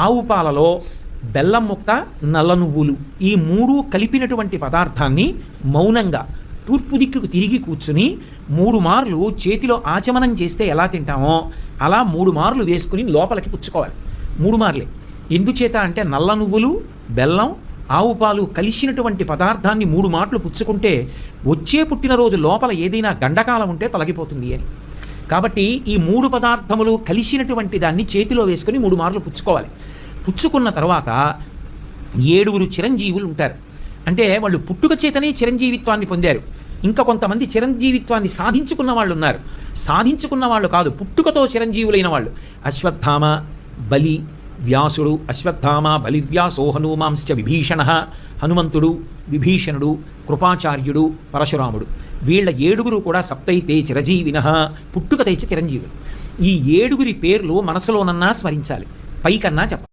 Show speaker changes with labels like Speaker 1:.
Speaker 1: ఆవు పాలలో బెల్లం ముక్క, నల్ల నువ్వులు, ఈ 3 కలిపినటువంటి పదార్థాన్ని మౌనంగా తూర్పు దిక్కుకు తిరిగి కూర్చుని 3 మార్లు చేతిలో ఆచమనం చేస్తే ఎలా తింటామో అలా 3 మార్లు వేసుకుని లోపలికి పుచ్చుకోవాలి. 3 మార్లే. ఎందుచేత అంటే నల్ల నువ్వులు, బెల్లం, ఆవు పాలు కలిసినటువంటి పదార్థాన్ని 3 మాటలు పుచ్చుకుంటే వచ్చే పుట్టినరోజు లోపల ఏదైనా గండకాలం ఉంటే తొలగిపోతుంది అని. కాబట్టి ఈ 3 పదార్థములు కలిసినటువంటి దాన్ని చేతిలో వేసుకుని 3 మార్లు పుచ్చుకోవాలి. పుచ్చుకున్న తర్వాత 7 చిరంజీవులు ఉంటారు. అంటే వాళ్ళు పుట్టుక చేతనే చిరంజీవిత్వాన్ని పొందారు. ఇంకా కొంతమంది చిరంజీవిత్వాన్ని సాధించుకున్న వాళ్ళు ఉన్నారు. సాధించుకున్న వాళ్ళు కాదు, పుట్టుకతో చిరంజీవులైన వాళ్ళు. అశ్వత్థామ, బలి, వ్యాసుడు. అశ్వత్థామ, బలివ్యాసో హనుమాంశ్చ విభీషణ. హనుమంతుడు, విభీషణుడు, కృపాచార్యుడు, పరశురాముడు. వీళ్ళ 7 కూడా సప్తైతే చిరజీవిన, పుట్టుక తెచ్చి చిరంజీవులు. ఈ 7 పేర్లు మనసులోనన్నా స్మరించాలి, పైకన్నా చెప్పాలి.